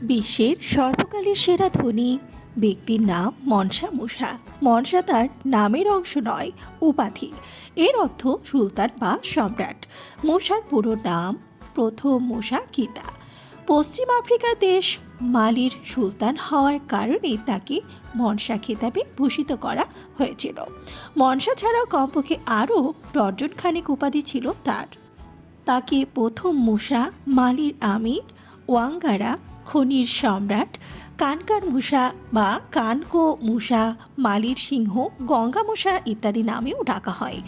বিশ্বের সর্বকালের সেরা ধনী ব্যক্তির নাম মনসা মুসা। মনসা তার নামের অংশ নয়, উপাধি। এর অর্থ সুলতান বা সম্রাট। মুসার পুরো নাম প্রথম মুসা কিতা। পশ্চিম আফ্রিকা দেশ মালির সুলতান হওয়ার কারণে তাকে মনসা খেতাবে ভূষিত করা হয়েছিল। মনসা ছাড়াও কমপক্ষে আরও ডজনখানেক উপাধি ছিল তার। তাকে প্রথম মুসা, মালির আমির, ওয়াঙ্গারা, খনির সম্রাট, কানকার মুসা বা কানকো মুসা, মালির সিংহ, গঙ্গা মুসা ইত্যাদি নামেও ডাকা হয়।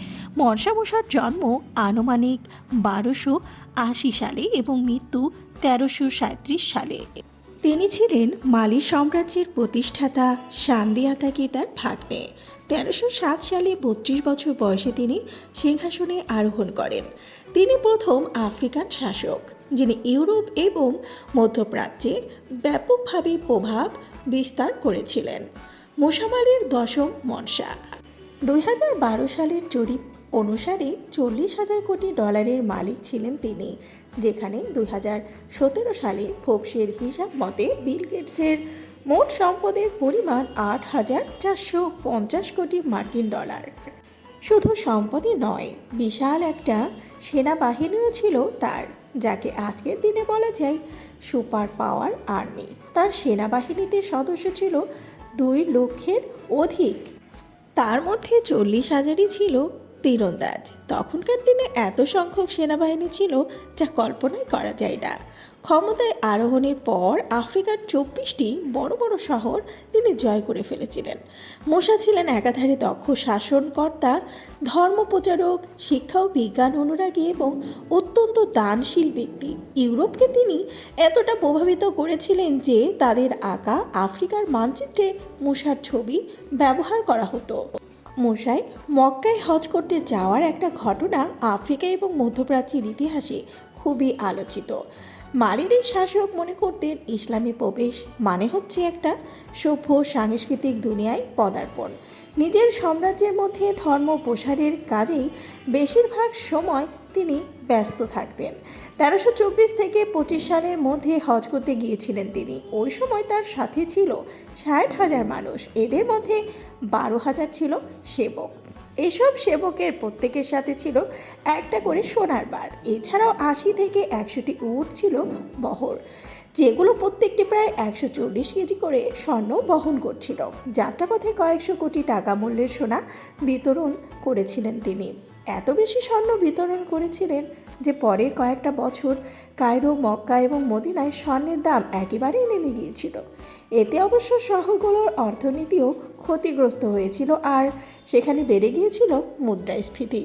মনসা মুসার জন্ম আনুমানিক 1280 সালে এবং মৃত্যু 1337 সালে। তিনি ছিলেন মালি সাম্রাজ্যের প্রতিষ্ঠাতা সান্দিয়াতা কিতার ভাগ্নে। 1307 সালে 32 বছর বয়সে তিনি সিংহাসনে আরোহণ করেন। তিনি প্রথম আফ্রিকান শাসক যিনি ইউরোপ এবং মধ্যপ্রাচ্যে ব্যাপকভাবে প্রভাব বিস্তার করেছিলেন। মুসা মালির দশম মনসা। 2012 সালের জরিপ অনুসারে 40,000 কোটি ডলারের মালিক ছিলেন তিনি, যেখানে 2017 সালে ফোর্বসের হিসাব মতে বিল গেটসের মোট সম্পদের পরিমাণ 8,450 কোটি মার্কিন ডলার। শুধু সম্পদই নয়, বিশাল একটা সেনাবাহিনীও ছিল তার, যাকে আজকের দিনে বলা যায় সুপার পাওয়ার আর্মি। তার সেনাবাহিনীতে সদস্য ছিল 2 লক্ষের অধিক। তার মধ্যে 40,000ই ছিল তীরন্দাজ। তখনকার দিনে এত সংখ্যক সেনাবাহিনী ছিল যা কল্পনাই করা যায় না। ক্ষমতায় আরোহণের পর আফ্রিকার 24টি বড় বড় শহর তিনি জয় করে ফেলেছিলেন। মুসা ছিলেন একাধারে দক্ষ শাসনকর্তা, ধর্মপ্রচারক, শিক্ষা ও বিজ্ঞান অনুরাগী এবং অত্যন্ত দানশীল ব্যক্তি। ইউরোপকে তিনি এতটা প্রভাবিত করেছিলেন যে তাদের আঁকা আফ্রিকার মানচিত্রে মুসার ছবি ব্যবহার করা হতো। মুসাই মক্কায় হজ করতে যাওয়ার একটা ঘটনা আফ্রিকা এবং মধ্যপ্রাচ্যের ইতিহাসে খুবই আলোচিত। মালির এই শাসক মনে করতেন ইসলামী প্রবেশ মানে হচ্ছে একটা সভ্য সাংস্কৃতিক দুনিয়ায় পদার্পণ। নিজের সাম্রাজ্যের মধ্যে ধর্ম প্রসারের কাজেই বেশিরভাগ সময় তিনি ব্যস্ত থাকতেন। 1324 থেকে 25 সালের মধ্যে হজ করতে গিয়েছিলেন তিনি। ওই সময় তার সাথে ছিল 60,000 মানুষ। এদের মধ্যে 12,000 ছিল সেবক। এসব সেবকের প্রত্যেকের সাথে ছিল একটা করে সোনার বার। এছাড়াও 80 থেকে 100টি উট ছিল বহর, যেগুলো প্রত্যেকটি প্রায় 140 কেজি করে স্বর্ণ বহন করছিল। যাত্রাপথে কয়েকশো কোটি টাকা মূল্যের সোনা বিতরণ করেছিলেন তিনি। এত বেশি স্বর্ণ বিতরণ করেছিলেন যে পরের কয়েকটা বছর কায়রো, মক্কা এবং মদিনায় স্বর্ণের দাম একেবারেই নেমে গিয়েছিল। এতে অবশ্য শহরগুলোর অর্থনীতিও ক্ষতিগ্রস্ত হয়েছিল আর সেখানে বেড়ে গিয়েছিল মুদ্রাস্ফীতি।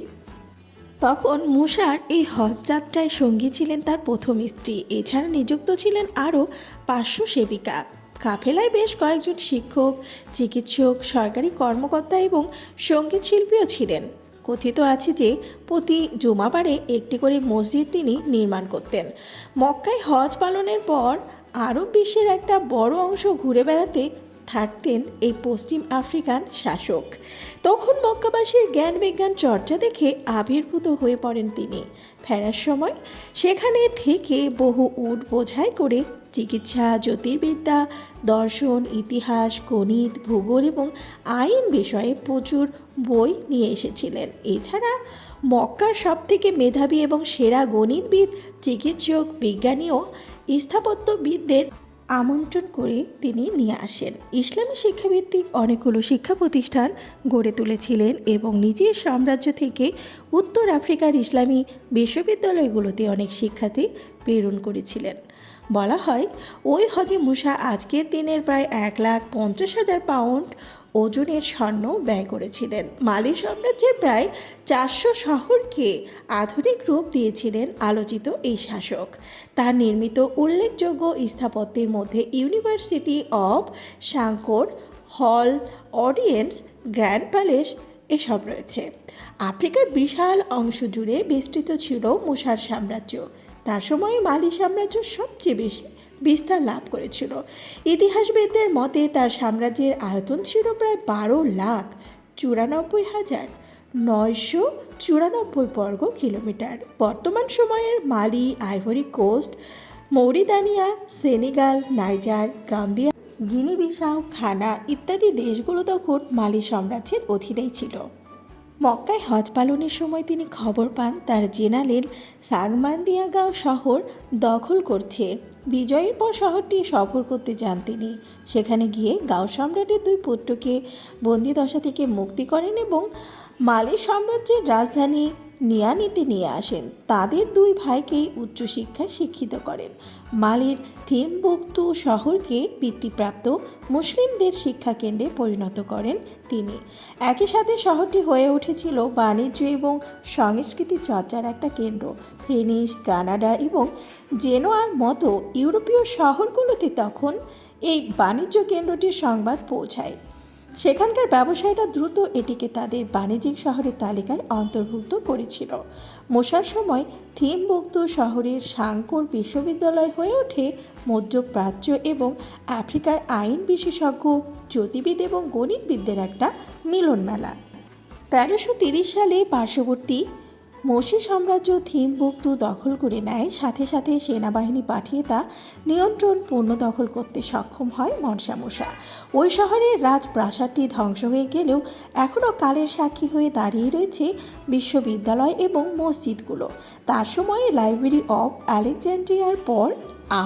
তখন মুসার এই হজ যাত্রায় সঙ্গী ছিলেন তার প্রথম স্ত্রী। এছাড়া নিযুক্ত ছিলেন আরও 500 সেবিকা। কাফেলায় বেশ কয়েকজন শিক্ষক, চিকিৎসক, সরকারি কর্মকর্তা এবং সঙ্গীত শিল্পীও ছিলেন। কথিত আছে যে প্রতি জুমাবারে একটি করে মসজিদ তিনি নির্মাণ করতেন। মক্কায় হজ পালনের পর আরব বিশ্বের একটা বড় অংশ ঘুরে বেড়াতে থাকতেন এই পশ্চিম আফ্রিকান শাসক। তখন মক্কাবাসীর জ্ঞান বিজ্ঞান চর্চা দেখে আবির্ভূত হয়ে পড়েন তিনি। ফেরার সময় সেখানে থেকে বহু উট বোঝাই করে চিকিৎসা, জ্যোতির্বিদ্যা, দর্শন, ইতিহাস, গণিত, ভূগোল এবং আইন বিষয়ে প্রচুর বই নিয়ে এসেছিলেন। এছাড়া মক্কার সবথেকে মেধাবী এবং সেরা গণিতবিদ, চিকিৎসক, বিজ্ঞানী ও স্থাপত্যবিদদের আমন্ত্রণ করে তিনি নিয়ে আসেন। ইসলামী শিক্ষাভিত্তিক অনেকগুলো শিক্ষা প্রতিষ্ঠান গড়ে তুলেছিলেন এবং নিজের সাম্রাজ্য থেকে উত্তর আফ্রিকার ইসলামী বিশ্ববিদ্যালয়গুলোতে অনেক শিক্ষার্থী প্রেরণ করেছিলেন। বলা হয় ওই হজে মুসা আজকের দিনের প্রায় 1,50,000 পাউন্ড ওজনের স্বর্ণ ব্যয় করেছিলেন। মালি সাম্রাজ্যের প্রায় 400 শহরকে আধুনিক রূপ দিয়েছিলেন আলোচিত এই শাসক। তার নির্মিত উল্লেখযোগ্য স্থাপত্যের মধ্যে ইউনিভার্সিটি অব সাংকোর, হল, অডিয়েন্স, গ্র্যান্ড প্যালেস এসব রয়েছে। আফ্রিকার বিশাল অংশ জুড়ে বিস্তৃত ছিল মুসার সাম্রাজ্য। তার সময়ে মালি সাম্রাজ্য সবচেয়ে বেশি বিস্তার লাভ করেছিল। ইতিহাসবিদদের মতে তার সাম্রাজ্যের আয়তন ছিল প্রায় 12,94,994 বর্গ কিলোমিটার। বর্তমান সময়ের Mali, Ivory Coast, Mauritania, Senegal, Niger, Gambia, Guinea Bissau, Ghana ইত্যাদি দেশগুলো তখন মালি সাম্রাজ্যের অধীনেই ছিল। মক্কায় হজ পালনের সময় তিনি খবর পান তার জেনারেল সাগমান্দিয়াগাঁও শহর দখল করছে। বিজয়ের পর শহরটি সফর করতে যান তিনি। সেখানে গিয়ে গাও সম্রাটের দুই পুত্রকে বন্দিদশা থেকে মুক্তি করেন এবং মালি সাম্রাজ্যের রাজধানী নিয়ানিতে নিয়ে আসেন। তাদের দুই ভাইকেই উচ্চশিক্ষায় শিক্ষিত করেন। মালির থিমবুকতু শহরকে বৃত্তিপ্রাপ্ত মুসলিমদের শিক্ষাকেন্দ্রে পরিণত করেন তিনি। একই সাথে শহরটি হয়ে উঠেছিল বাণিজ্য এবং সংস্কৃতি চর্চার একটা কেন্দ্র। ভেনিস, গ্রানাডা এবং জেনোয়ার মতো ইউরোপীয় শহরগুলোতে তখন এই বাণিজ্য কেন্দ্রটির সংবাদ পৌঁছায়। সেখানকার ব্যবসায়ীরা দ্রুত এটিকে তাদের বাণিজ্যিক শহরের তালিকায় অন্তর্ভুক্ত করেছিল। মোসার সময় থিমবুকতু শহরের সাংকোর বিশ্ববিদ্যালয় হয়ে ওঠে মধ্যপ্রাচ্য এবং আফ্রিকার আইন বিশেষজ্ঞ, জ্যোতির্বিদ এবং গণিতবিদদের একটা মিলন মেলা। 1330 সালে পার্শ্ববর্তী মসি সাম্রাজ্য থিমবুকতু দখল করে নেয়। সাথে সাথে সেনাবাহিনী পাঠিয়ে তা নিয়ন্ত্রণ পুনর্দখল করতে সক্ষম হয় মনসা মুসা। ওই শহরের রাজপ্রাসাদটি ধ্বংস হয়ে গেলেও এখনও কালের সাক্ষী হয়ে দাঁড়িয়ে রয়েছে বিশ্ববিদ্যালয় এবং মসজিদগুলো। তার সময়ে লাইব্রেরি অফ আলেকজান্ড্রিয়ার পর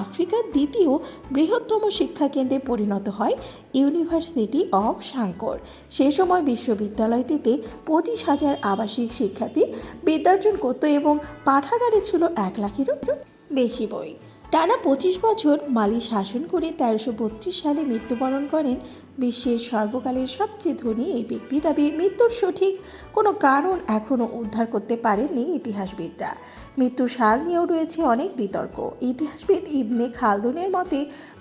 আফ্রিকার দ্বিতীয় বৃহত্তম শিক্ষাকেন্দ্রে পরিণত হয় ইউনিভার্সিটি অফ সাংকোর। সে সময় বিশ্ববিদ্যালয়টিতে 25,000 আবাসিক শিক্ষার্থী বিদ্যার্জন করত এবং পাঠাগারে ছিল 1 লাখেরও বেশি বই। টানা 25 বছর মালি শাসন করে 1332 সালে মৃত্যুবরণ করেন বিশ্বের সর্বকালের সবচেয়ে ধনী এই ব্যক্তি। তবে মৃত্যুর সঠিক কোনো কারণ এখনও উদ্ধার করতে পারেননি ইতিহাসবিদরা। মৃত্যুর সাল নিয়েও রয়েছে অনেক বিতর্ক। ইতিহাসবিদ ইবনে খালদুনের মতে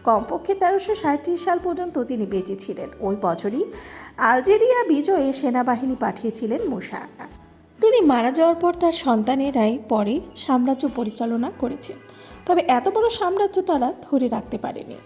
কমপক্ষে 1337 সাল পর্যন্ত তিনি বেঁচে ছিলেন। ওই বছরই আলজেরিয়া বিজয়ে সেনাবাহিনী পাঠিয়েছিলেন মুসা। তিনি মারা যাওয়ার পর তার সন্তানেরাই পরে সাম্রাজ্য পরিচালনা করেছেন। তবে এত বড় সাম্রাজ্য তারা ধরে রাখতে পারেনি।